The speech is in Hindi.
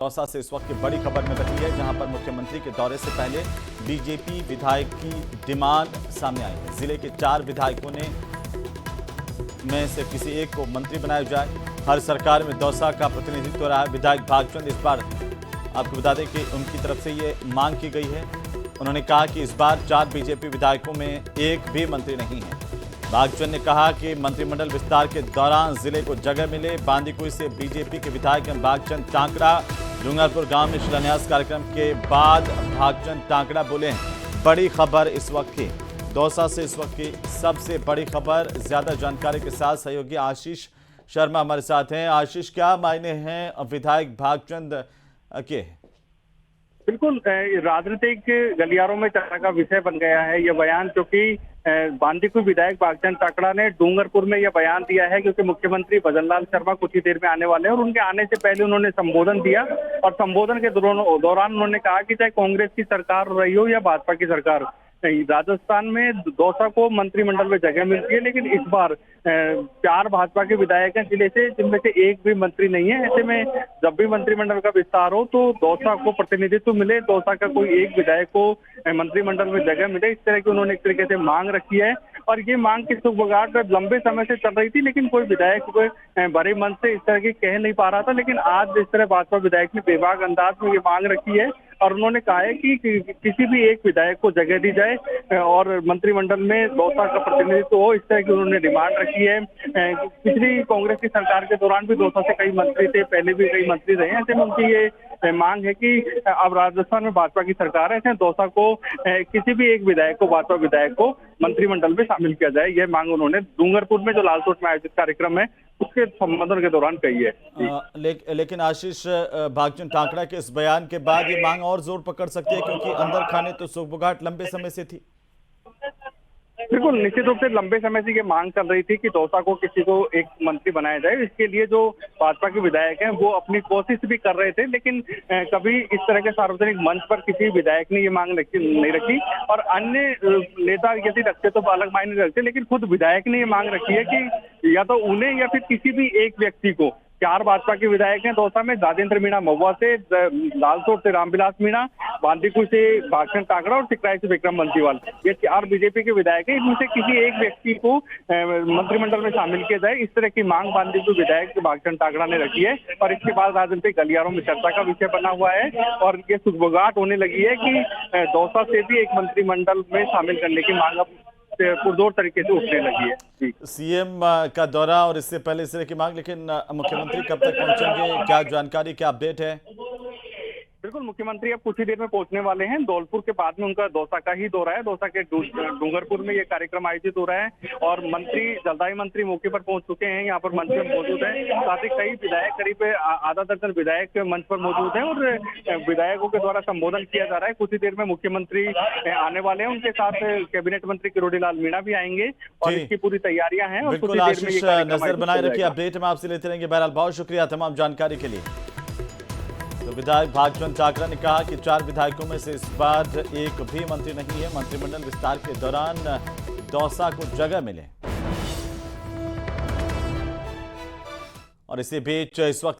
दौसा से इस वक्त की बड़ी खबर मिल रही है, जहां पर मुख्यमंत्री के दौरे से पहले बीजेपी विधायक की डिमांड सामने आई है। जिले के 4 विधायकों ने में से किसी एक को मंत्री बनाया जाए। हर सरकार में दौसा का प्रतिनिधित्व रहा है। विधायक भागचंद इस बार आपको बता दें कि उनकी तरफ से ये मांग की गई है। उन्होंने कहा कि इस बार 4 बीजेपी विधायकों में एक भी मंत्री नहीं है। भागचंद ने कहा कि मंत्रिमंडल विस्तार के दौरान जिले को जगह मिले। बांदीकुई से बीजेपी के विधायक भागचंद टांकड़ा डूंगरपुर गांव में शिलान्यास कार्यक्रम के बाद भागचंद टांकड़ा बोले, बड़ी खबर इस वक्त की दौसा से इस वक्त की सबसे बड़ी खबर। ज्यादा जानकारी के साथ सहयोगी आशीष शर्मा हमारे साथ हैं। आशीष, क्या मायने हैं विधायक भागचंद के? बिल्कुल, राजनीतिक गलियारों में चर्चा का विषय बन गया है यह बयान, क्योंकि बांदीकुई विधायक भागचंद टांकड़ा ने डूंगरपुर में यह बयान दिया है क्योंकि मुख्यमंत्री भजनलाल शर्मा कुछ ही देर में आने वाले हैं और उनके आने से पहले उन्होंने संबोधन दिया और संबोधन के दौरान उन्होंने कहा कि चाहे कांग्रेस की सरकार रही हो या भाजपा की सरकार, राजस्थान में दौसा को मंत्रिमंडल में जगह मिलती है, लेकिन इस बार 4 भाजपा के विधायक हैं जिले से, जिनमें से एक भी मंत्री नहीं है। ऐसे में जब भी मंत्रिमंडल का विस्तार हो तो दौसा को प्रतिनिधित्व मिले, दौसा का कोई एक विधायक को मंत्रिमंडल में जगह मिले, इस तरह की उन्होंने एक तरीके से मांग रखी है। और ये मांग की सुगबुगाहट लंबे समय से चल रही थी, लेकिन कोई विधायक बड़े मन से इस तरह की कह नहीं पा रहा था। लेकिन आज इस तरह भाजपा विधायक ने बेबाक अंदाज में ये मांग रखी है और उन्होंने कहा है कि किसी भी एक विधायक को जगह दी जाए और मंत्रिमंडल में दौसा का प्रतिनिधित्व हो, इस तरह की उन्होंने डिमांड रखी है। पिछली कांग्रेस की सरकार के दौरान भी दौसा से कई मंत्री थे, पहले भी कई मंत्री रहे हैं। ऐसे में उनकी ये मांग है कि अब राजस्थान में भाजपा की सरकार है, ऐसे दौसा को किसी भी एक विधायक को, भाजपा विधायक को मंत्रिमंडल में शामिल किया जाए। यह मांग उन्होंने डूंगरपुर में जो लालसोट में आयोजित कार्यक्रम है उसके संबोधन के दौरान कही है। लेकिन आशीष, भागचंद टांकड़ा के इस बयान के बाद ये मांग और जोर पकड़ सकती है, क्योंकि अंदर खाने तो सुगबुगाहट लंबे समय से थी। बिल्कुल, निश्चित रूप से लंबे समय से ये मांग चल रही थी कि दौसा को किसी को एक मंत्री बनाया जाए। इसके लिए जो भाजपा के विधायक हैं वो अपनी कोशिश भी कर रहे थे, लेकिन कभी इस तरह के सार्वजनिक मंच पर किसी विधायक ने ये मांग नहीं रखी और अन्य नेता यदि रखते तो अलग मायने रखते, लेकिन खुद विधायक ने ये मांग रखी है कि या तो उन्हें या फिर किसी भी एक व्यक्ति को। 4 भाजपा के विधायक हैं दौसा में, राजेंद्र मीणा महुआ से, लालसोट से रामविलास मीणा, बांदीकुई से भागचंद टांकड़ा और सिकराई से विक्रम बंसीवाल। ये 4 बीजेपी के विधायक हैं, इनमें से किसी एक व्यक्ति को मंत्रिमंडल में शामिल किया जाए, इस तरह की मांग बांदीकुई विधायक भागचंद टांकड़ा ने रखी है। और इसके बाद राजनीतिक गलियारों में चर्चा का विषय बना हुआ है और ये सुगबुगाहट होने लगी है कि दौसा से भी एक मंत्रिमंडल में शामिल करने की मांग अब पुरजोर तरीके से उठने लगी है। सीएम का दौरा और इससे पहले इस तरह की मांग, लेकिन मुख्यमंत्री कब तक पहुंचेंगे, क्या जानकारी, क्या अपडेट है? बिल्कुल, मुख्यमंत्री अब कुछ ही देर में पहुंचने वाले हैं। धौलपुर के बाद में उनका दौसा का ही दौरा है। दौसा के डूंगरपुर में ये कार्यक्रम आयोजित हो रहा है और मंत्री, जलदायी मंत्री मौके पर पहुंच चुके हैं, यहाँ पर मंच पर मौजूद हैं। साथ ही कई विधायक, करीब आधा दर्जन विधायक मंच पर मौजूद हैं और विधायकों के द्वारा संबोधन किया जा रहा है। कुछ ही देर में मुख्यमंत्री आने वाले हैं, उनके साथ कैबिनेट मंत्री किरोड़ीलाल मीणा भी आएंगे और इसकी पूरी तैयारियां हैं। बिल्कुल आशीष, नजर बनाए रखिए, अपडेट हम आपसे लेते रहेंगे। बहरहाल बहुत शुक्रिया तमाम जानकारी के लिए। तो विधायक भागचंद टांकड़ा ने कहा कि 4 विधायकों में से इस बार एक भी मंत्री नहीं है। मंत्रिमंडल विस्तार के दौरान दौसा को जगह मिले। और इसी बीच इस वक्त